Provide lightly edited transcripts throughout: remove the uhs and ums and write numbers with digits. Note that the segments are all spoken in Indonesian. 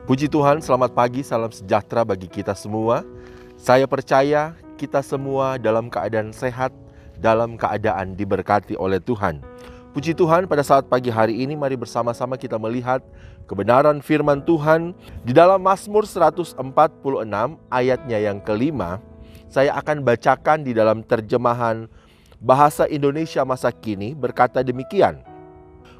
Puji Tuhan, selamat pagi, salam sejahtera bagi kita semua. Saya percaya kita semua dalam keadaan sehat, dalam keadaan diberkati oleh Tuhan. Puji Tuhan, pada saat pagi hari ini mari bersama-sama kita melihat kebenaran firman Tuhan di dalam Mazmur 146 ayatnya yang kelima. Saya akan bacakan di dalam terjemahan bahasa Indonesia masa kini, berkata demikian.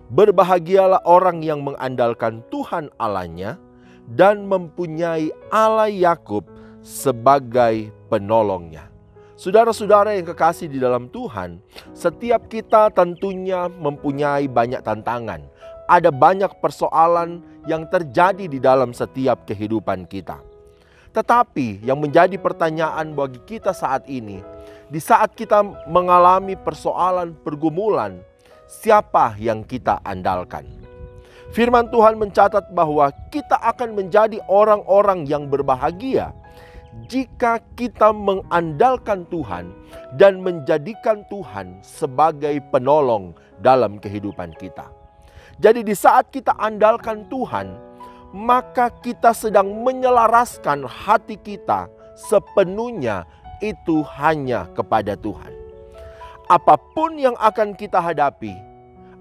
Berbahagialah orang yang mengandalkan Tuhan Allahnya dan mempunyai Allah Yakub sebagai penolongnya. Saudara-saudara yang kekasih di dalam Tuhan, setiap kita tentunya mempunyai banyak tantangan. Ada banyak persoalan yang terjadi di dalam setiap kehidupan kita. Tetapi yang menjadi pertanyaan bagi kita saat ini, di saat kita mengalami persoalan pergumulan, siapa yang kita andalkan? Firman Tuhan mencatat bahwa kita akan menjadi orang-orang yang berbahagia jika kita mengandalkan Tuhan dan menjadikan Tuhan sebagai penolong dalam kehidupan kita. Jadi di saat kita andalkan Tuhan, maka kita sedang menyelaraskan hati kita sepenuhnya itu hanya kepada Tuhan. Apapun yang akan kita hadapi,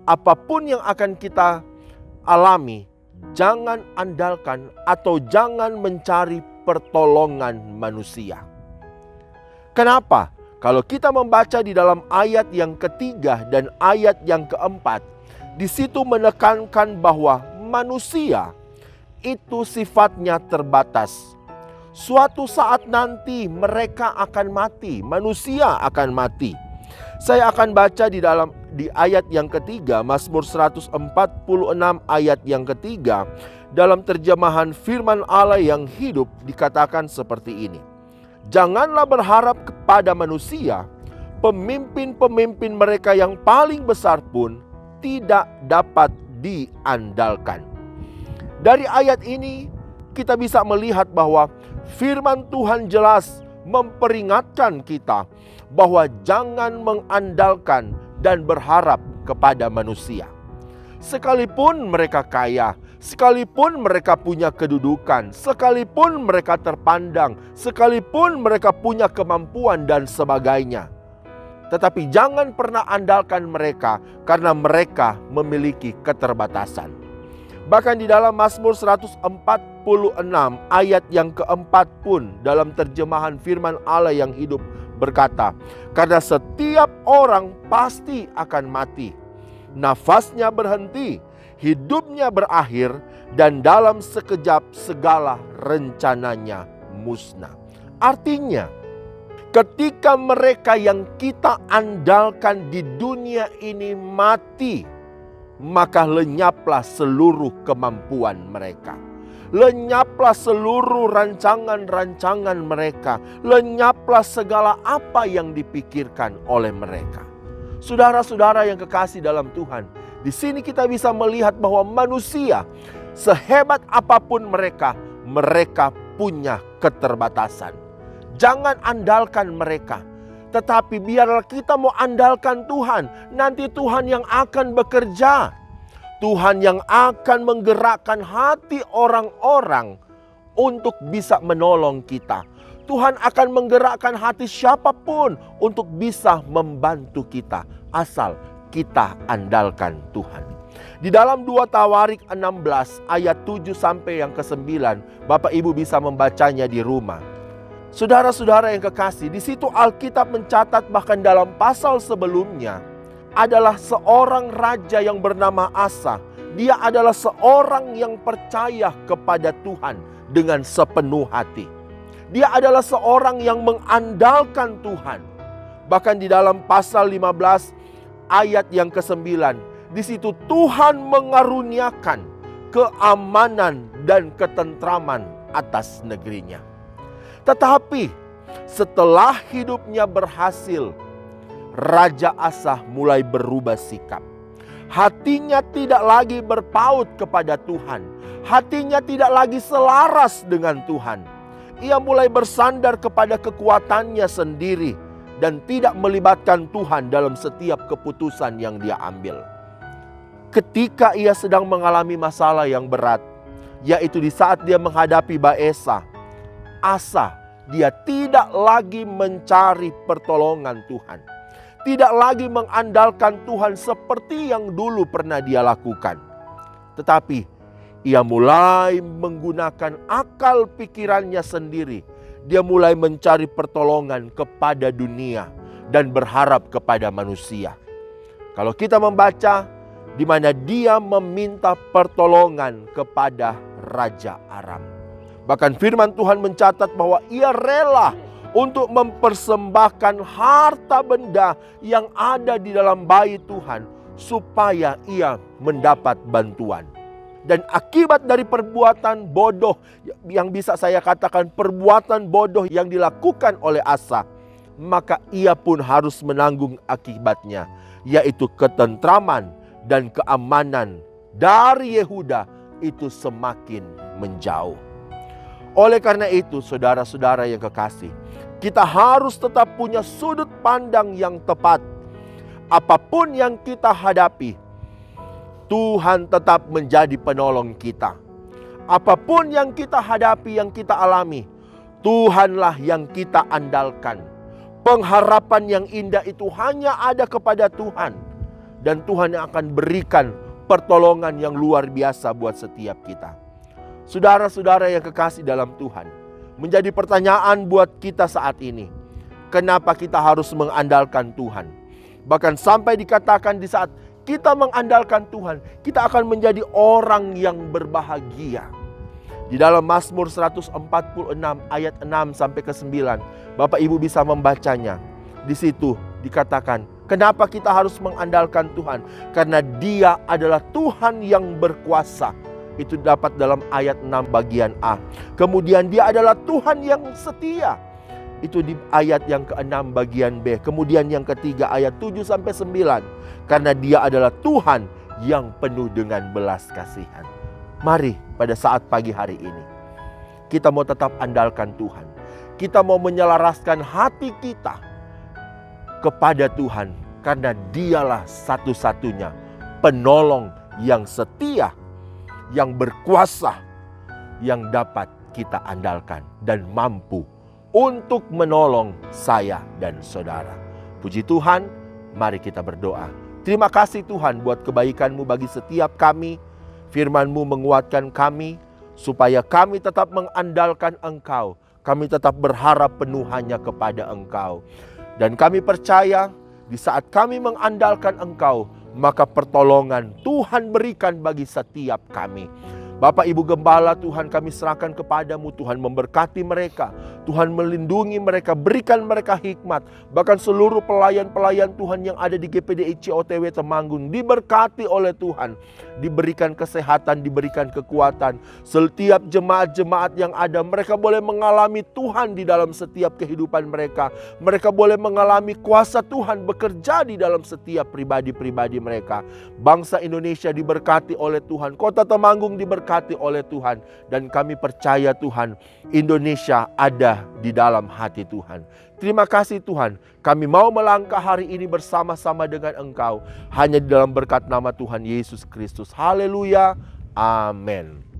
apapun yang akan kita alami, jangan andalkan atau jangan mencari pertolongan manusia. Kenapa? Kalau kita membaca di dalam ayat yang ketiga dan ayat yang keempat, di situ menekankan bahwa manusia itu sifatnya terbatas. Suatu saat nanti mereka akan mati, manusia akan mati. Saya akan baca di ayat yang ketiga, Mazmur 146 ayat yang ketiga, dalam terjemahan firman Allah yang hidup dikatakan seperti ini. Janganlah berharap kepada manusia, pemimpin-pemimpin mereka yang paling besar pun tidak dapat diandalkan. Dari ayat ini kita bisa melihat bahwa firman Tuhan jelas memperingatkan kita bahwa jangan mengandalkan dan berharap kepada manusia. Sekalipun mereka kaya, sekalipun mereka punya kedudukan, sekalipun mereka terpandang, sekalipun mereka punya kemampuan dan sebagainya. Tetapi jangan pernah andalkan mereka karena mereka memiliki keterbatasan. Bahkan di dalam Mazmur 146 ayat yang keempat pun dalam terjemahan firman Allah yang hidup berkata, karena setiap orang pasti akan mati, nafasnya berhenti, hidupnya berakhir, dan dalam sekejap segala rencananya musnah. Artinya, ketika mereka yang kita andalkan di dunia ini mati, maka lenyaplah seluruh kemampuan mereka. Lenyaplah seluruh rancangan-rancangan mereka. Lenyaplah segala apa yang dipikirkan oleh mereka. Saudara-saudara yang kekasih dalam Tuhan, di sini kita bisa melihat bahwa manusia, sehebat apapun mereka punya keterbatasan. Jangan andalkan mereka, tetapi biarlah kita mau andalkan Tuhan. Nanti Tuhan yang akan bekerja. Tuhan yang akan menggerakkan hati orang-orang untuk bisa menolong kita. Tuhan akan menggerakkan hati siapapun untuk bisa membantu kita, asal kita andalkan Tuhan. Di dalam 2 Tawarik 16 ayat 7 sampai yang ke-9, Bapak Ibu bisa membacanya di rumah. Saudara-saudara yang kekasih, di situ Alkitab mencatat bahkan dalam pasal sebelumnya adalah seorang raja yang bernama Asa. Dia adalah seorang yang percaya kepada Tuhan dengan sepenuh hati. Dia adalah seorang yang mengandalkan Tuhan. Bahkan di dalam pasal 15 ayat yang ke-9, di situ Tuhan mengaruniakan keamanan dan ketentraman atas negerinya. Tetapi setelah hidupnya berhasil, Raja Asa mulai berubah sikap. Hatinya tidak lagi berpaut kepada Tuhan. Hatinya tidak lagi selaras dengan Tuhan. Ia mulai bersandar kepada kekuatannya sendiri dan tidak melibatkan Tuhan dalam setiap keputusan yang dia ambil. Ketika ia sedang mengalami masalah yang berat, yaitu di saat dia menghadapi Baesa, Asa, dia tidak lagi mencari pertolongan Tuhan. Tidak lagi mengandalkan Tuhan seperti yang dulu pernah dia lakukan. Tetapi ia mulai menggunakan akal pikirannya sendiri. Dia mulai mencari pertolongan kepada dunia dan berharap kepada manusia. Kalau kita membaca di mana dia meminta pertolongan kepada Raja Aram. Bahkan firman Tuhan mencatat bahwa ia rela untuk mempersembahkan harta benda yang ada di dalam bait Tuhan supaya ia mendapat bantuan. Dan akibat dari perbuatan bodoh, yang bisa saya katakan perbuatan bodoh yang dilakukan oleh Asa, maka ia pun harus menanggung akibatnya, yaitu ketentraman dan keamanan dari Yehuda itu semakin menjauh. Oleh karena itu, saudara-saudara yang kekasih, kita harus tetap punya sudut pandang yang tepat. Apapun yang kita hadapi, Tuhan tetap menjadi penolong kita. Apapun yang kita hadapi, yang kita alami, Tuhanlah yang kita andalkan. Pengharapan yang indah itu hanya ada kepada Tuhan. Dan Tuhan yang akan berikan pertolongan yang luar biasa buat setiap kita. Saudara-saudara yang kekasih dalam Tuhan, menjadi pertanyaan buat kita saat ini, kenapa kita harus mengandalkan Tuhan? Bahkan sampai dikatakan di saat kita mengandalkan Tuhan, kita akan menjadi orang yang berbahagia. Di dalam Mazmur 146 ayat 6 sampai ke 9, Bapak Ibu bisa membacanya. Di situ dikatakan, kenapa kita harus mengandalkan Tuhan? Karena Dia adalah Tuhan yang berkuasa. Itu dapat dalam ayat 6 bagian A. Kemudian Dia adalah Tuhan yang setia. Itu di ayat yang ke-6 bagian B. Kemudian yang ketiga ayat 7 sampai 9. Karena Dia adalah Tuhan yang penuh dengan belas kasihan. Mari pada saat pagi hari ini, kita mau tetap andalkan Tuhan. Kita mau menyelaraskan hati kita kepada Tuhan. Karena Dialah satu-satunya penolong yang setia, yang berkuasa, yang dapat kita andalkan dan mampu untuk menolong saya dan saudara. Puji Tuhan, mari kita berdoa. Terima kasih Tuhan buat kebaikan-Mu bagi setiap kami. Firman-Mu menguatkan kami, supaya kami tetap mengandalkan Engkau. Kami tetap berharap penuh hanya kepada Engkau. Dan kami percaya, di saat kami mengandalkan Engkau, maka pertolongan Tuhan berikan bagi setiap kami. Bapak Ibu Gembala, Tuhan kami serahkan kepadamu. Tuhan memberkati mereka, Tuhan melindungi mereka, berikan mereka hikmat. Bahkan seluruh pelayan-pelayan Tuhan yang ada di GPDI COTW Temanggung diberkati oleh Tuhan, diberikan kesehatan, diberikan kekuatan. Setiap jemaat-jemaat yang ada, mereka boleh mengalami Tuhan di dalam setiap kehidupan mereka. Mereka boleh mengalami kuasa Tuhan bekerja di dalam setiap pribadi-pribadi mereka. Bangsa Indonesia diberkati oleh Tuhan, Kota Temanggung diberkati oleh Tuhan. Dan kami percaya Tuhan, Indonesia ada di dalam hati Tuhan. Terima kasih Tuhan, kami mau melangkah hari ini bersama-sama dengan Engkau, hanya di dalam berkat nama Tuhan Yesus Kristus. Haleluya, amin.